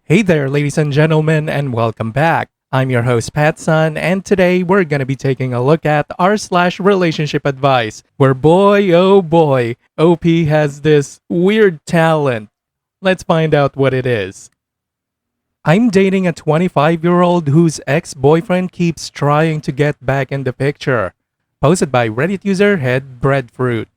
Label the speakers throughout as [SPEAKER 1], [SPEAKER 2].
[SPEAKER 1] Hey there, ladies and gentlemen, and welcome back. I'm your host, Patsun, and today we're gonna be taking a look at r/relationship advice, where boy, oh boy, OP has this weird talent. Let's find out what it is. I'm dating a 25-year-old whose ex-boyfriend keeps trying to get back in the picture. Posted by Reddit user Head Breadfruit.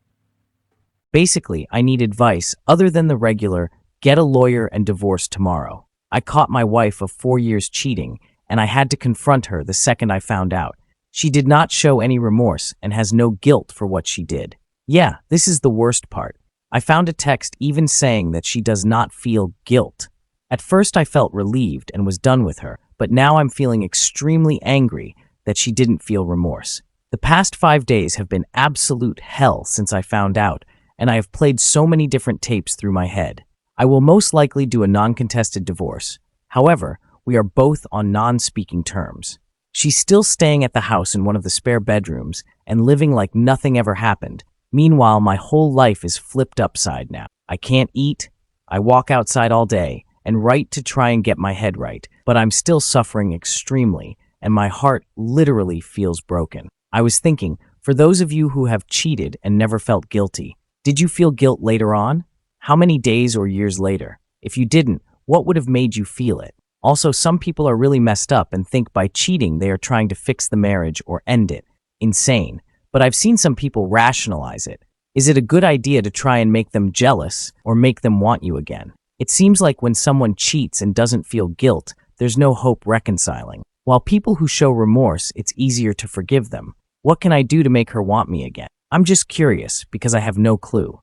[SPEAKER 2] Basically, I need advice other than the regular get a lawyer and divorce tomorrow. I caught my wife of 4 years cheating, and I had to confront her the second I found out. She did not show any remorse and has no guilt for what she did. Yeah, this is the worst part. I found a text even saying that she does not feel guilt. At first I felt relieved and was done with her, but now I'm feeling extremely angry that she didn't feel remorse. The past 5 days have been absolute hell since I found out, and I have played so many different tapes through my head. I will most likely do a non-contested divorce. However, we are both on non-speaking terms. She's still staying at the house in one of the spare bedrooms and living like nothing ever happened. Meanwhile, my whole life is flipped upside now. I can't eat, I walk outside all day and write to try and get my head right, but I'm still suffering extremely, and my heart literally feels broken. I was thinking, for those of you who have cheated and never felt guilty, did you feel guilt later on? How many days or years later? If you didn't, what would have made you feel it? Also, some people are really messed up and think by cheating they are trying to fix the marriage or end it. Insane. But I've seen some people rationalize it. Is it a good idea to try and make them jealous or make them want you again? It seems like when someone cheats and doesn't feel guilt, there's no hope reconciling. While people who show remorse, it's easier to forgive them. What can I do to make her want me again? I'm just curious because I have no clue.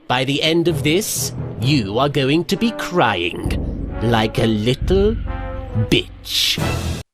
[SPEAKER 3] By the end of this, you are going to be crying like a little bitch.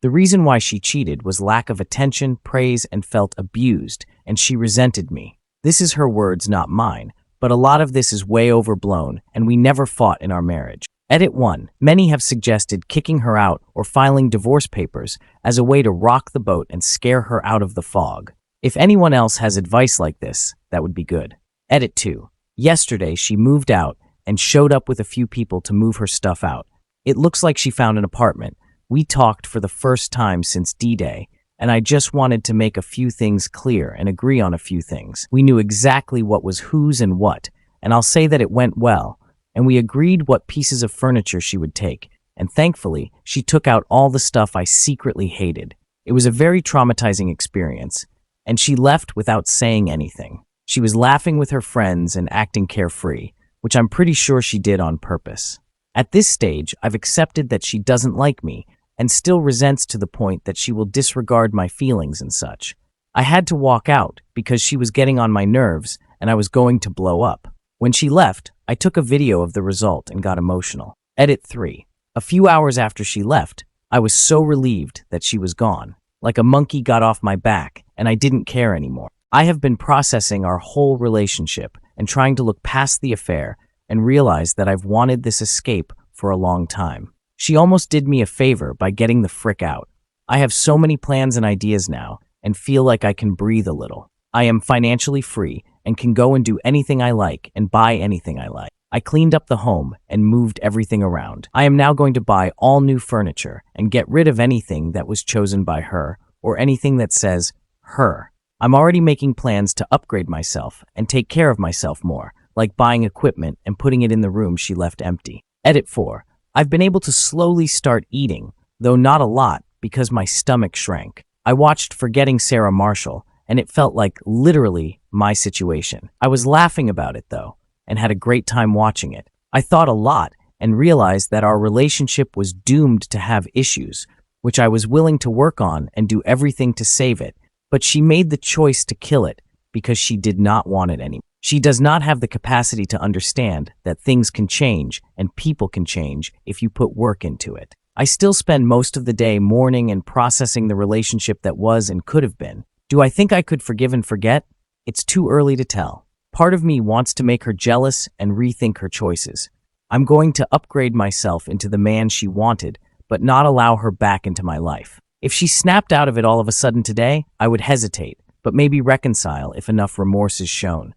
[SPEAKER 2] The reason why she cheated was lack of attention, praise, and felt abused, and she resented me. This is her words, not mine, but a lot of this is way overblown, and we never fought in our marriage. Edit 1. Many have suggested kicking her out or filing divorce papers as a way to rock the boat and scare her out of the fog. If anyone else has advice like this, that would be good. Edit 2. Yesterday, she moved out and showed up with a few people to move her stuff out. It looks like she found an apartment. We talked for the first time since D-Day, and I just wanted to make a few things clear and agree on a few things. We knew exactly what was whose and what, and I'll say that it went well, and we agreed what pieces of furniture she would take, and thankfully, she took out all the stuff I secretly hated. It was a very traumatizing experience, and she left without saying anything. She was laughing with her friends and acting carefree, which I'm pretty sure she did on purpose. At this stage, I've accepted that she doesn't like me and still resents to the point that she will disregard my feelings and such. I had to walk out because she was getting on my nerves and I was going to blow up. When she left, I took a video of the result and got emotional. Edit 3. A few hours after she left, I was so relieved that she was gone. Like a monkey got off my back and I didn't care anymore. I have been processing our whole relationship and trying to look past the affair and realize that I've wanted this escape for a long time. She almost did me a favor by getting the frick out. I have so many plans and ideas now and feel like I can breathe a little. I am financially free and can go and do anything I like and buy anything I like. I cleaned up the home and moved everything around. I am now going to buy all new furniture and get rid of anything that was chosen by her or anything that says her. I'm already making plans to upgrade myself and take care of myself more, like buying equipment and putting it in the room she left empty. Edit 4. I've been able to slowly start eating, though not a lot because my stomach shrank. I watched Forgetting Sarah Marshall, and it felt like literally my situation. I was laughing about it though, and had a great time watching it. I thought a lot and realized that our relationship was doomed to have issues, which I was willing to work on and do everything to save it. But she made the choice to kill it because she did not want it anymore. She does not have the capacity to understand that things can change and people can change if you put work into it. I still spend most of the day mourning and processing the relationship that was and could have been. Do I think I could forgive and forget? It's too early to tell. Part of me wants to make her jealous and rethink her choices. I'm going to upgrade myself into the man she wanted, but not allow her back into my life. If she snapped out of it all of a sudden today, I would hesitate, but maybe reconcile if enough remorse is shown.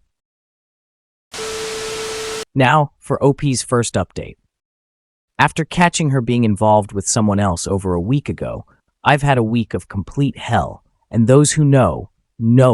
[SPEAKER 2] Now, for OP's first update. After catching her being involved with someone else over a week ago, I've had a week of complete hell, and those who know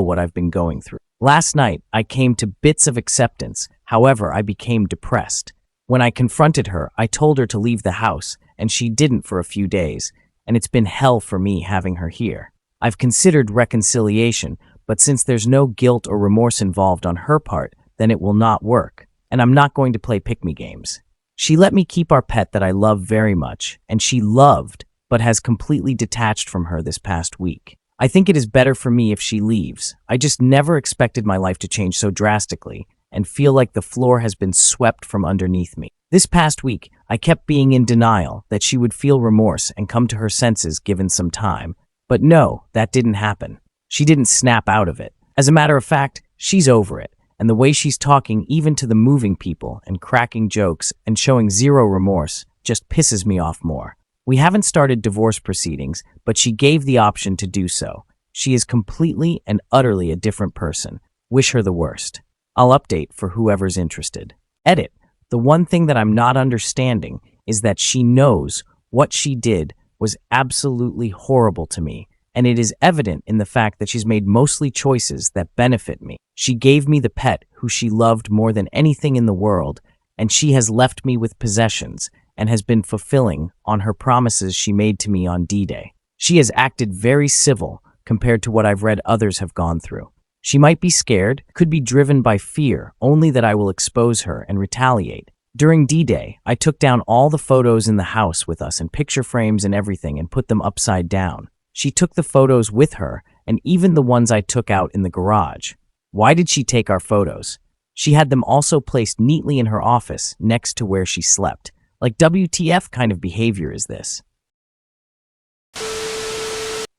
[SPEAKER 2] what I've been going through. Last night, I came to bits of acceptance. However, I became depressed. When I confronted her, I told her to leave the house, and she didn't for a few days, and it's been hell for me having her here. I've considered reconciliation, but since there's no guilt or remorse involved on her part, then it will not work, and I'm not going to play pick-me games. She let me keep our pet that I love very much, and she loved, but has completely detached from her this past week. I think it is better for me if she leaves. I just never expected my life to change so drastically, and feel like the floor has been swept from underneath me. This past week, I kept being in denial that she would feel remorse and come to her senses given some time. But no, that didn't happen. She didn't snap out of it. As a matter of fact, she's over it, and the way she's talking even to the moving people and cracking jokes and showing zero remorse just pisses me off more. We haven't started divorce proceedings, but she gave the option to do so. She is completely and utterly a different person. Wish her the worst. I'll update for whoever's interested. Edit. The one thing that I'm not understanding is that she knows what she did was absolutely horrible to me, and it is evident in the fact that she's made mostly choices that benefit me. She gave me the pet who she loved more than anything in the world, and she has left me with possessions and has been fulfilling on her promises she made to me on D-Day. She has acted very civil compared to what I've read others have gone through. She might be scared, could be driven by fear, only that I will expose her and retaliate. During D-Day, I took down all the photos in the house with us and picture frames and everything and put them upside down. She took the photos with her, and even the ones I took out in the garage. Why did she take our photos? She had them also placed neatly in her office next to where she slept. Like WTF kind of behavior is this?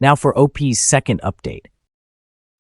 [SPEAKER 2] Now for OP's second update.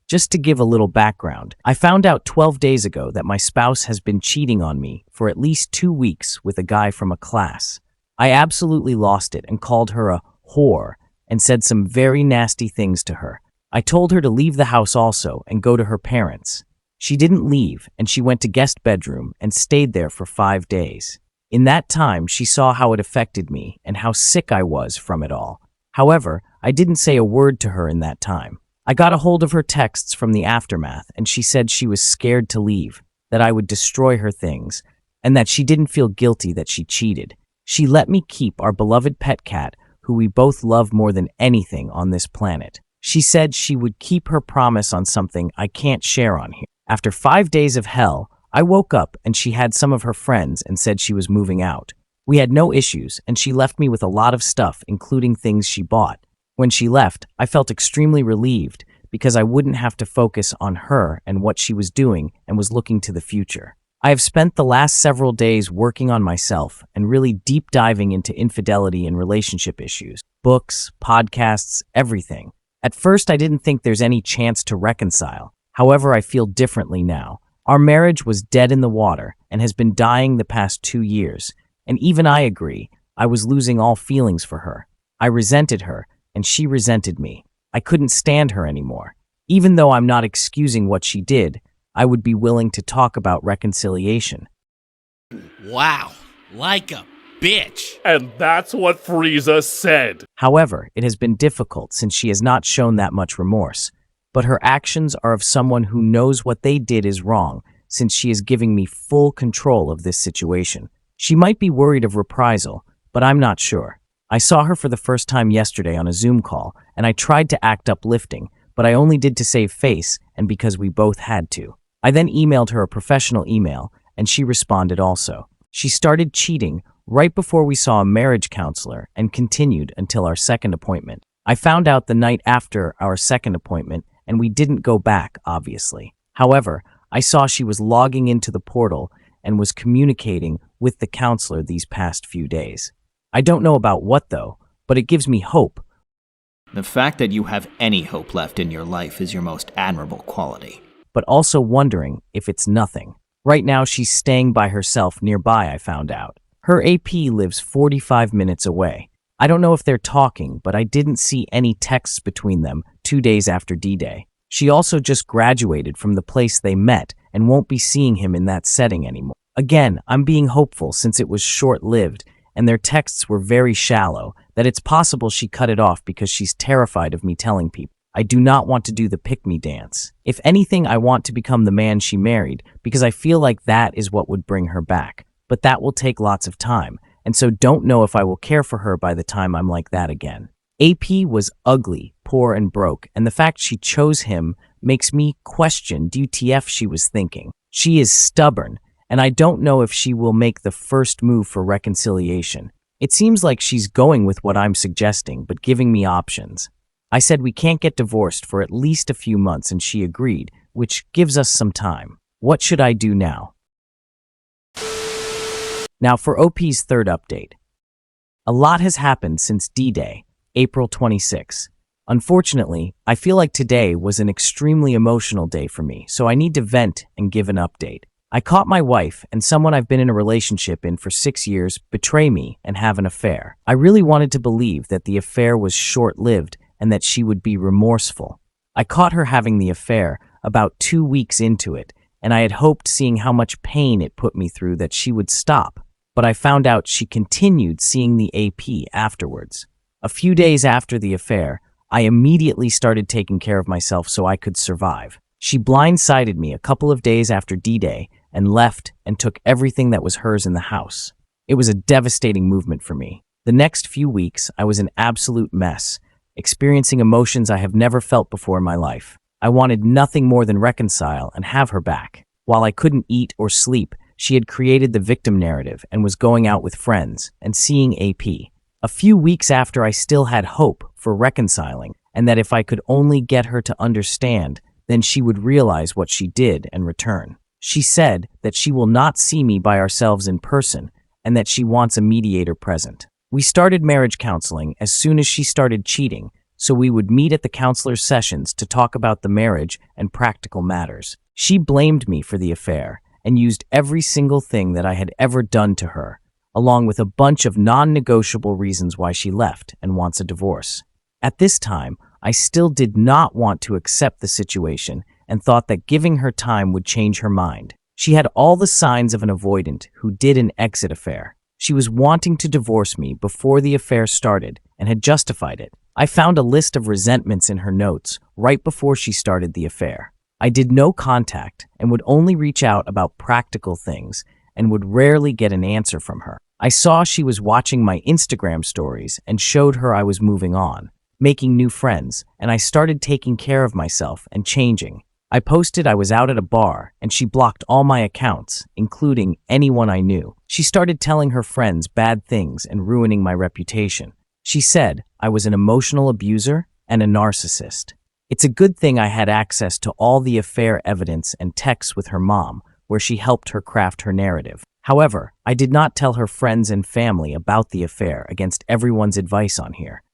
[SPEAKER 2] Just to give a little background, I found out 12 days ago that my spouse has been cheating on me for at least 2 weeks with a guy from a class. I absolutely lost it and called her a whore and said some very nasty things to her. I told her to leave the house also and go to her parents. She didn't leave, and she went to guest bedroom and stayed there for 5 days. In that time, she saw how it affected me and how sick I was from it all. However, I didn't say a word to her in that time. I got a hold of her texts from the aftermath, and she said she was scared to leave, that I would destroy her things, and that she didn't feel guilty that she cheated. She let me keep our beloved pet cat, who we both love more than anything on this planet. She said she would keep her promise on something I can't share on here. After 5 days of hell, I woke up and she had some of her friends and said she was moving out. We had no issues, and she left me with a lot of stuff, including things she bought. When she left, I felt extremely relieved because I wouldn't have to focus on her and what she was doing and was looking to the future. I have spent the last several days working on myself and really deep diving into infidelity and relationship issues. Books, podcasts, everything. At first, I didn't think there's any chance to reconcile. However, I feel differently now. Our marriage was dead in the water and has been dying the past 2 years. And even I agree, I was losing all feelings for her. I resented her, and she resented me. I couldn't stand her anymore. Even though I'm not excusing what she did, I would be willing to talk about reconciliation.
[SPEAKER 3] Wow, like a bitch.
[SPEAKER 4] And that's what Frieza said.
[SPEAKER 2] However, it has been difficult since she has not shown that much remorse. But her actions are of someone who knows what they did is wrong, since she is giving me full control of this situation. She might be worried of reprisal, but I'm not sure. I saw her for the first time yesterday on a Zoom call, and I tried to act uplifting, but I only did to save face and because we both had to. I then emailed her a professional email, and she responded also. She started cheating right before we saw a marriage counselor and continued until our second appointment. I found out the night after our second appointment, and we didn't go back, obviously. However, I saw she was logging into the portal and was communicating with the counselor these past few days. I don't know about what though, but it gives me hope.
[SPEAKER 5] The fact that you have any hope left in your life is your most admirable quality.
[SPEAKER 2] But also wondering if it's nothing. Right now she's staying by herself nearby, I found out. Her AP lives 45 minutes away. I don't know if they're talking, but I didn't see any texts between them 2 days after D-Day. She also just graduated from the place they met and won't be seeing him in that setting anymore. Again, I'm being hopeful since it was short-lived and their texts were very shallow, that it's possible she cut it off because she's terrified of me telling people. I do not want to do the pick-me dance. If anything, I want to become the man she married because I feel like that is what would bring her back. But that will take lots of time, and so don't know if I will care for her by the time I'm like that again. AP was ugly, poor, and broke, and the fact she chose him makes me question WTF she was thinking. She is stubborn, and I don't know if she will make the first move for reconciliation. It seems like she's going with what I'm suggesting, but giving me options. I said we can't get divorced for at least a few months, and she agreed, which gives us some time. What should I do now? Now for OP's third update. A lot has happened since D-Day, April 26. Unfortunately, I feel like today was an extremely emotional day for me, so I need to vent and give an update. I caught my wife and someone I've been in a relationship in for 6 years betray me and have an affair. I really wanted to believe that the affair was short-lived and that she would be remorseful. I caught her having the affair about 2 weeks into it, and I had hoped, seeing how much pain it put me through, that she would stop. But I found out she continued seeing the AP afterwards. A few days after the affair, I immediately started taking care of myself so I could survive. She blindsided me a couple of days after D-Day and left and took everything that was hers in the house. It was a devastating movement for me. The next few weeks, I was an absolute mess, experiencing emotions I have never felt before in my life. I wanted nothing more than reconcile and have her back. While I couldn't eat or sleep, she had created the victim narrative and was going out with friends and seeing AP. A few weeks after, I still had hope for reconciling, and that if I could only get her to understand, then she would realize what she did and return. She said that she will not see me by ourselves in person and that she wants a mediator present. We started marriage counseling as soon as she started cheating, so we would meet at the counselor's sessions to talk about the marriage and practical matters. She blamed me for the affair and used every single thing that I had ever done to her, along with a bunch of non-negotiable reasons why she left and wants a divorce. At this time, I still did not want to accept the situation and thought that giving her time would change her mind. She had all the signs of an avoidant who did an exit affair. She was wanting to divorce me before the affair started and had justified it. I found a list of resentments in her notes right before she started the affair. I did no contact and would only reach out about practical things and would rarely get an answer from her. I saw she was watching my Instagram stories and showed her I was moving on, making new friends, and I started taking care of myself and changing. I posted I was out at a bar, and she blocked all my accounts, including anyone I knew. She started telling her friends bad things and ruining my reputation. She said I was an emotional abuser and a narcissist. It's a good thing I had access to all the affair evidence and texts with her mom, where she helped her craft her narrative. However, I did not tell her friends and family about the affair against everyone's advice on here.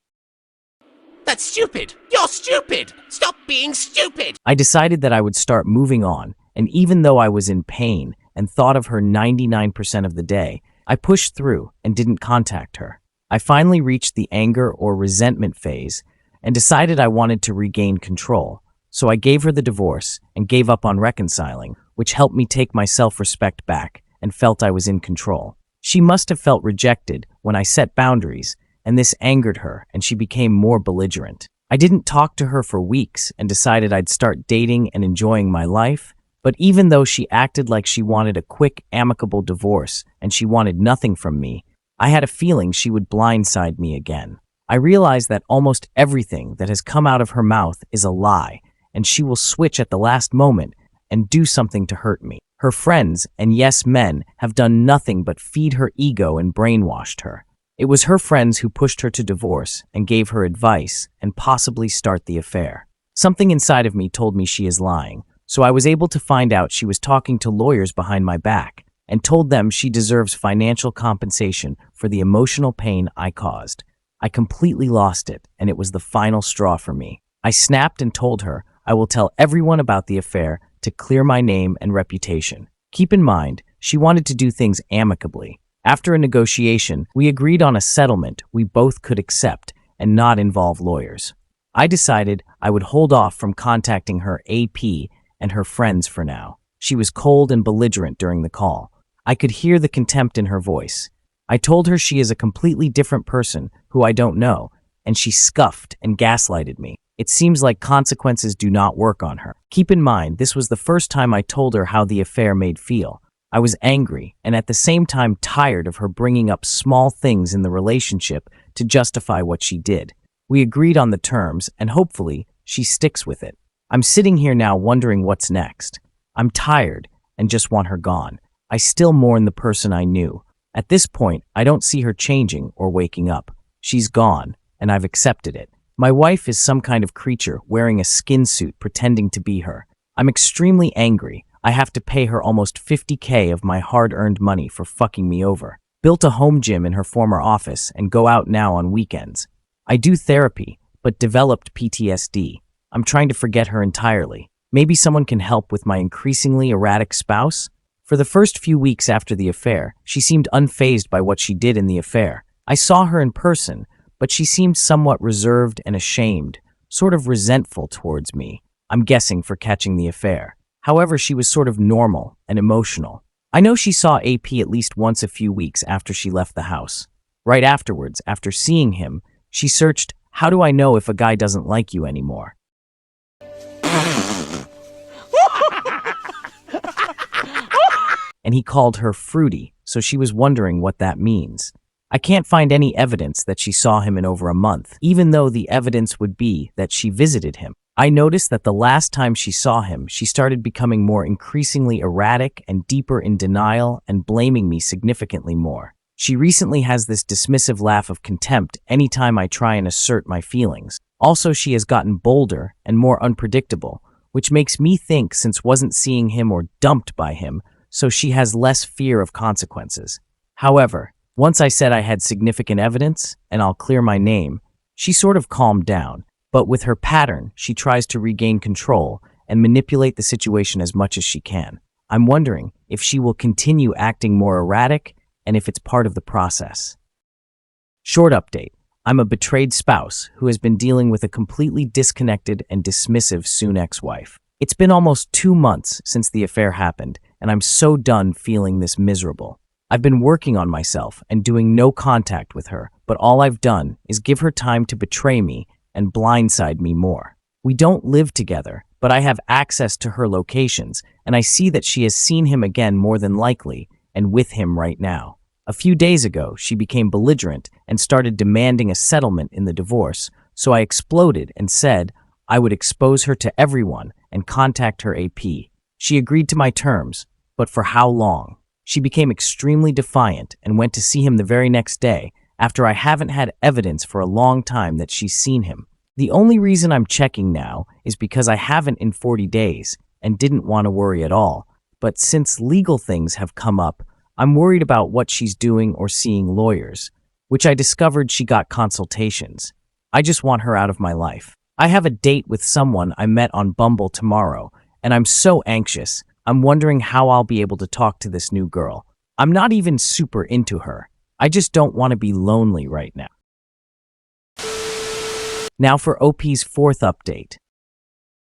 [SPEAKER 3] That's stupid! You're stupid! Stop being stupid!
[SPEAKER 2] I decided that I would start moving on, and even though I was in pain and thought of her 99% of the day, I pushed through and didn't contact her. I finally reached the anger or resentment phase and decided I wanted to regain control, so I gave her the divorce and gave up on reconciling, which helped me take my self-respect back and felt I was in control. She must have felt rejected when I set boundaries, and this angered her and she became more belligerent. I didn't talk to her for weeks and decided I'd start dating and enjoying my life, but even though she acted like she wanted a quick, amicable divorce and she wanted nothing from me, I had a feeling she would blindside me again. I realized that almost everything that has come out of her mouth is a lie, and she will switch at the last moment and do something to hurt me. Her friends and yes men have done nothing but feed her ego and brainwashed her. It was her friends who pushed her to divorce and gave her advice and possibly start the affair. Something inside of me told me she is lying, so I was able to find out she was talking to lawyers behind my back and told them she deserves financial compensation for the emotional pain I caused. I completely lost it, and it was the final straw for me. I snapped and told her I will tell everyone about the affair to clear my name and reputation. Keep in mind, she wanted to do things amicably. After a negotiation, we agreed on a settlement we both could accept and not involve lawyers. I decided I would hold off from contacting her AP and her friends for now. She was cold and belligerent during the call. I could hear the contempt in her voice. I told her she is a completely different person who I don't know, and she scuffed and gaslighted me. It seems like consequences do not work on her. Keep in mind, this was the first time I told her how the affair made feel. I was angry and at the same time tired of her bringing up small things in the relationship to justify what she did. We agreed on the terms, and hopefully, she sticks with it. I'm sitting here now wondering what's next. I'm tired and just want her gone. I still mourn the person I knew. At this point, I don't see her changing or waking up. She's gone, and I've accepted it. My wife is some kind of creature wearing a skin suit pretending to be her. I'm extremely angry. I have to pay her almost $50K of my hard-earned money for fucking me over. Built a home gym in her former office and go out now on weekends. I do therapy, but developed PTSD. I'm trying to forget her entirely. Maybe someone can help with my increasingly erratic spouse? For the first few weeks after the affair, she seemed unfazed by what she did in the affair. I saw her in person, but she seemed somewhat reserved and ashamed, sort of resentful towards me. I'm guessing for catching the affair. However, she was sort of normal and emotional. I know she saw AP at least once a few weeks after she left the house. Right afterwards, after seeing him, she searched, "How do I know if a guy doesn't like you anymore?" And he called her fruity, so she was wondering what that means. I can't find any evidence that she saw him in over a month, even though the evidence would be that she visited him. I noticed that the last time she saw him, she started becoming more increasingly erratic and deeper in denial and blaming me significantly more. She recently has this dismissive laugh of contempt anytime I try and assert my feelings. Also, she has gotten bolder and more unpredictable, which makes me think since wasn't seeing him or dumped by him, so she has less fear of consequences. However, once I said I had significant evidence, and I'll clear my name, she sort of calmed down. But with her pattern, she tries to regain control and manipulate the situation as much as she can. I'm wondering if she will continue acting more erratic and if it's part of the process. Short update. I'm a betrayed spouse who has been dealing with a completely disconnected and dismissive soon ex-wife. It's been almost 2 months since the affair happened, and I'm so done feeling this miserable. I've been working on myself and doing no contact with her, but all I've done is give her time to betray me and blindside me more. We don't live together, but I have access to her locations, and I see that she has seen him again more than likely, and with him right now. A few days ago, she became belligerent and started demanding a settlement in the divorce, so I exploded and said I would expose her to everyone and contact her AP. She agreed to my terms, but for how long? She became extremely defiant and went to see him the very next day, after I haven't had evidence for a long time that she's seen him. The only reason I'm checking now is because I haven't in 40 days and didn't want to worry at all. But since legal things have come up, I'm worried about what she's doing or seeing lawyers, which I discovered she got consultations. I just want her out of my life. I have a date with someone I met on Bumble tomorrow, and I'm so anxious. I'm wondering how I'll be able to talk to this new girl. I'm not even super into her. I just don't want to be lonely right now. Now for OP's 4th update.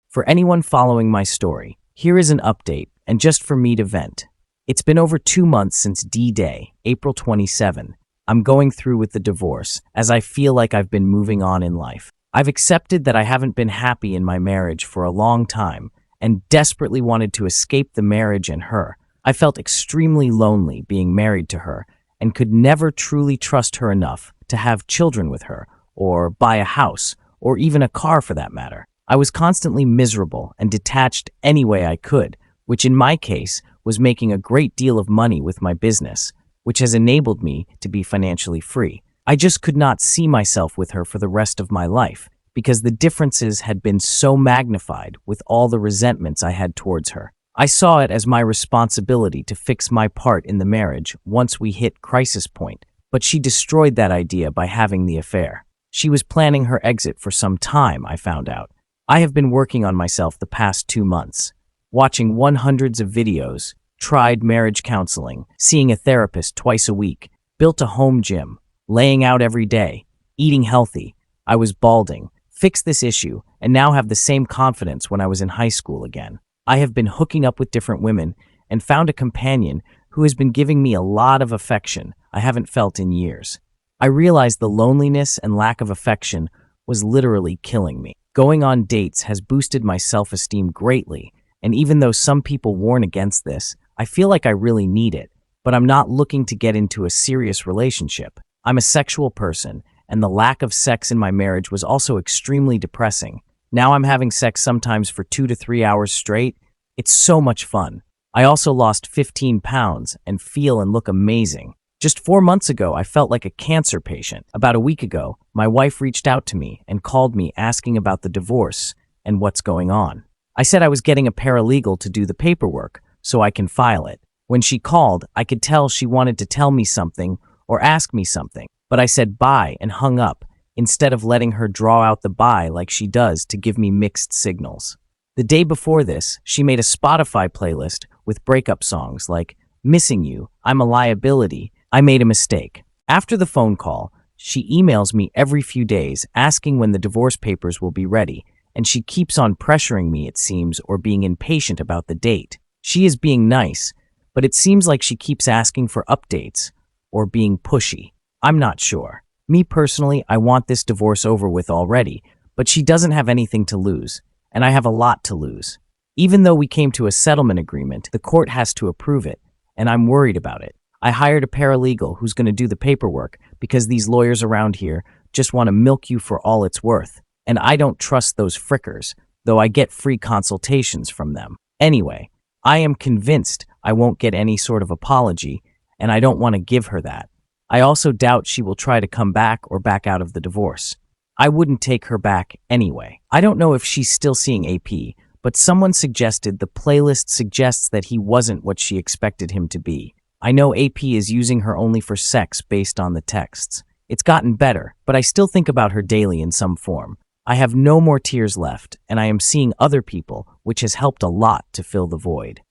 [SPEAKER 2] For anyone following my story, here is an update, and just for me to vent. It's been over 2 months since D-Day, April 27. I'm going through with the divorce, as I feel like I've been moving on in life. I've accepted that I haven't been happy in my marriage for a long time, and desperately wanted to escape the marriage and her. I felt extremely lonely being married to her, and could never truly trust her enough to have children with her, or buy a house, or even a car for that matter. I was constantly miserable and detached any way I could, which in my case was making a great deal of money with my business, which has enabled me to be financially free. I just could not see myself with her for the rest of my life, because the differences had been so magnified with all the resentments I had towards her. I saw it as my responsibility to fix my part in the marriage once we hit crisis point, but she destroyed that idea by having the affair. She was planning her exit for some time, I found out. I have been working on myself the past 2 months, watching hundreds of videos, tried marriage counseling, seeing a therapist twice a week, built a home gym, laying out every day, eating healthy. I was balding, fixed this issue, and now have the same confidence when I was in high school again. I have been hooking up with different women and found a companion who has been giving me a lot of affection, I haven't felt in years. I realized the loneliness and lack of affection was literally killing me. Going on dates has boosted my self-esteem greatly, and even though some people warn against this, I feel like I really need it, but I'm not looking to get into a serious relationship. I'm a sexual person, and the lack of sex in my marriage was also extremely depressing. Now I'm having sex sometimes for 2 to 3 hours straight. It's so much fun. I also lost 15 pounds and feel and look amazing. Just 4 months ago, I felt like a cancer patient. About a week ago, my wife reached out to me and called me asking about the divorce and what's going on. I said I was getting a paralegal to do the paperwork so I can file it. When she called, I could tell she wanted to tell me something or ask me something, but I said bye and hung up instead of letting her draw out the bye like she does to give me mixed signals. The day before this, she made a Spotify playlist with breakup songs like Missing You, I'm a Liability, I Made a Mistake. After the phone call, she emails me every few days asking when the divorce papers will be ready, and she keeps on pressuring me, it seems, or being impatient about the date. She is being nice, but it seems like she keeps asking for updates or being pushy. I'm not sure. Me personally, I want this divorce over with already, but she doesn't have anything to lose, and I have a lot to lose. Even though we came to a settlement agreement, the court has to approve it, and I'm worried about it. I hired a paralegal who's going to do the paperwork because these lawyers around here just want to milk you for all it's worth, and I don't trust those frickers, though I get free consultations from them. Anyway, I am convinced I won't get any sort of apology, and I don't want to give her that. I also doubt she will try to come back or back out of the divorce. I wouldn't take her back anyway. I don't know if she's still seeing AP, but someone suggested the playlist suggests that he wasn't what she expected him to be. I know AP is using her only for sex based on the texts. It's gotten better, but I still think about her daily in some form. I have no more tears left, and I am seeing other people, which has helped a lot to fill the void.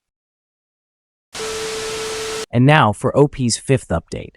[SPEAKER 2] And now for OP's 5th update.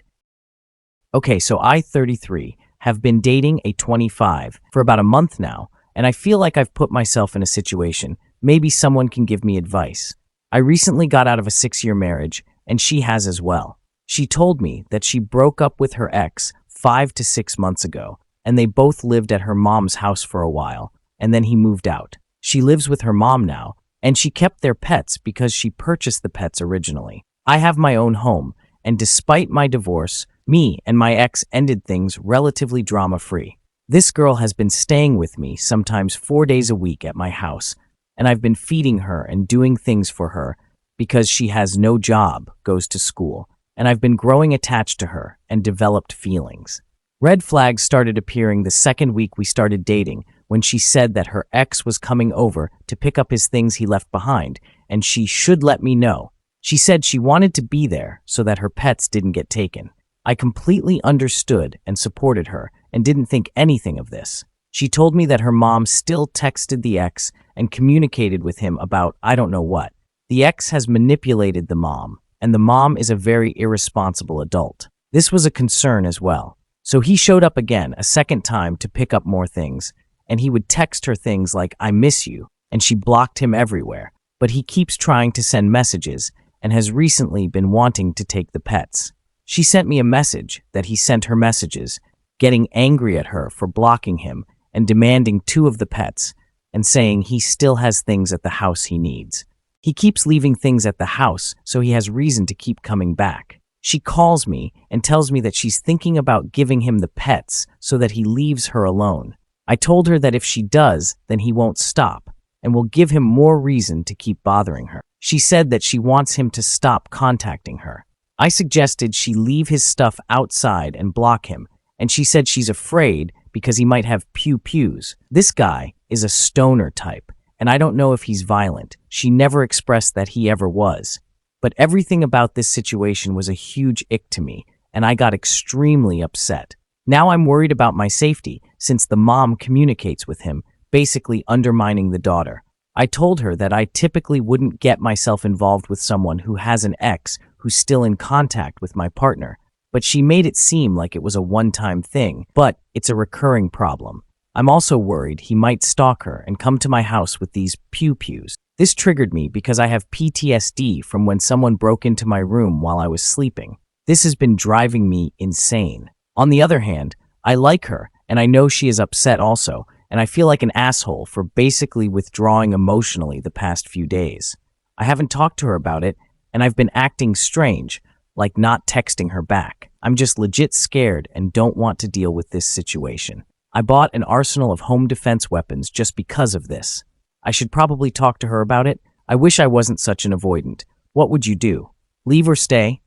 [SPEAKER 2] Okay, so I, 33, have been dating a 25 for about a month now, and I feel like I've put myself in a situation. Maybe someone can give me advice. I recently got out of a 6-year marriage, and she has as well. She told me that she broke up with her ex 5 to 6 months ago, and they both lived at her mom's house for a while, and then he moved out. She lives with her mom now, and she kept their pets because she purchased the pets originally. I have my own home, and despite my divorce, me and my ex ended things relatively drama-free. This girl has been staying with me sometimes 4 days a week at my house, and I've been feeding her and doing things for her because she has no job, goes to school, and I've been growing attached to her and developed feelings. Red flags started appearing the second week we started dating when she said that her ex was coming over to pick up his things he left behind, and she should let me know. She said she wanted to be there so that her pets didn't get taken. I completely understood and supported her and didn't think anything of this. She told me that her mom still texted the ex and communicated with him about I don't know what. The ex has manipulated the mom, and the mom is a very irresponsible adult. This was a concern as well. So he showed up again a second time to pick up more things, and he would text her things like, I miss you, and she blocked him everywhere. But he keeps trying to send messages and has recently been wanting to take the pets. She sent me a message that he sent her messages, getting angry at her for blocking him and demanding 2 of the pets and saying he still has things at the house he needs. He keeps leaving things at the house, so he has reason to keep coming back. She calls me and tells me that she's thinking about giving him the pets so that he leaves her alone. I told her that if she does, then he won't stop and will give him more reason to keep bothering her. She said that she wants him to stop contacting her. I suggested she leave his stuff outside and block him, and she said she's afraid because he might have pew-pews. This guy is a stoner type, and I don't know if he's violent. She never expressed that he ever was. But everything about this situation was a huge ick to me, and I got extremely upset. Now I'm worried about my safety, since the mom communicates with him, basically undermining the daughter. I told her that I typically wouldn't get myself involved with someone who has an ex who's still in contact with my partner, but she made it seem like it was a one-time thing, but it's a recurring problem. I'm also worried he might stalk her and come to my house with these pew-pews. This triggered me because I have PTSD from when someone broke into my room while I was sleeping. This has been driving me insane. On the other hand, I like her, and I know she is upset also, and I feel like an asshole for basically withdrawing emotionally the past few days. I haven't talked to her about it, and I've been acting strange, like not texting her back. I'm just legit scared and don't want to deal with this situation. I bought an arsenal of home defense weapons just because of this. I should probably talk to her about it. I wish I wasn't such an avoidant. What would you do? Leave or stay?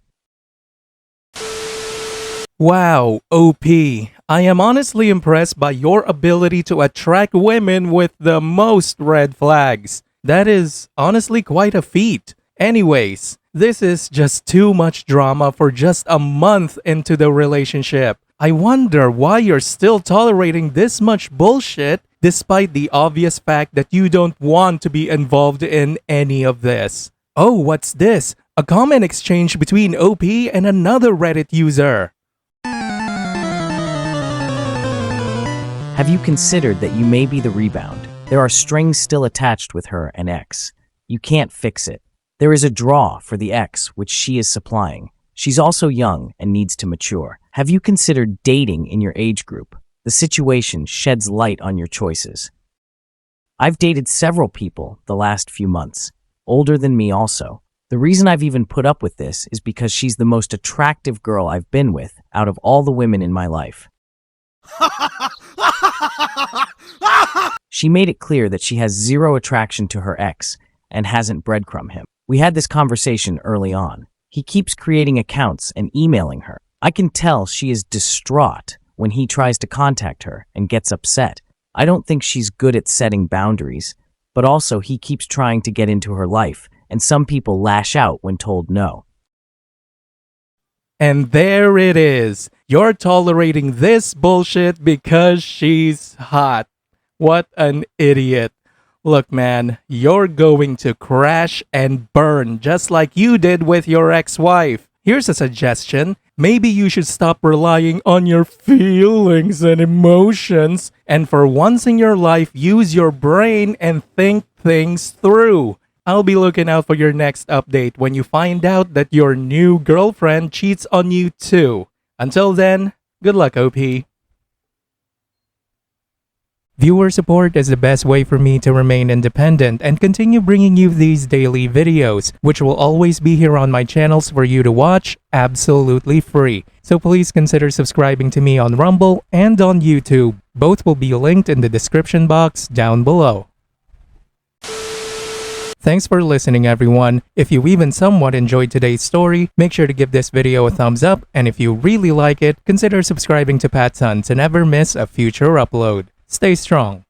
[SPEAKER 1] Wow, OP. I am honestly impressed by your ability to attract women with the most red flags. That is honestly quite a feat. Anyways, this is just too much drama for just a month into the relationship. I wonder why you're still tolerating this much bullshit despite the obvious fact that you don't want to be involved in any of this. Oh, what's this? A comment exchange between OP and another Reddit user.
[SPEAKER 2] Have you considered that you may be the rebound? There are strings still attached with her and X. You can't fix it. There is a draw for the X which she is supplying. She's also young and needs to mature. Have you considered dating in your age group? The situation sheds light on your choices. I've dated several people the last few months, older than me also. The reason I've even put up with this is because she's the most attractive girl I've been with out of all the women in my life. She made it clear that she has zero attraction to her ex and hasn't breadcrumbed him. We had this conversation early on. He keeps creating accounts and emailing her. I can tell she is distraught when he tries to contact her and gets upset. I don't think she's good at setting boundaries, but also he keeps trying to get into her life, and some people lash out when told no.
[SPEAKER 1] And there it is. You're tolerating this bullshit because she's hot. What an idiot. Look, man, you're going to crash and burn just like you did with your ex-wife. Here's a suggestion. Maybe you should stop relying on your feelings and emotions, and for once in your life, use your brain and think things through. I'll be looking out for your next update when you find out that your new girlfriend cheats on you too. Until then, good luck, OP. Viewer support is the best way for me to remain independent and continue bringing you these daily videos, which will always be here on my channels for you to watch absolutely free. So please consider subscribing to me on Rumble and on YouTube. Both will be linked in the description box down below. Thanks for listening, everyone. If you even somewhat enjoyed today's story, make sure to give this video a thumbs up, and if you really like it, consider subscribing to PattSun to never miss a future upload. Stay strong.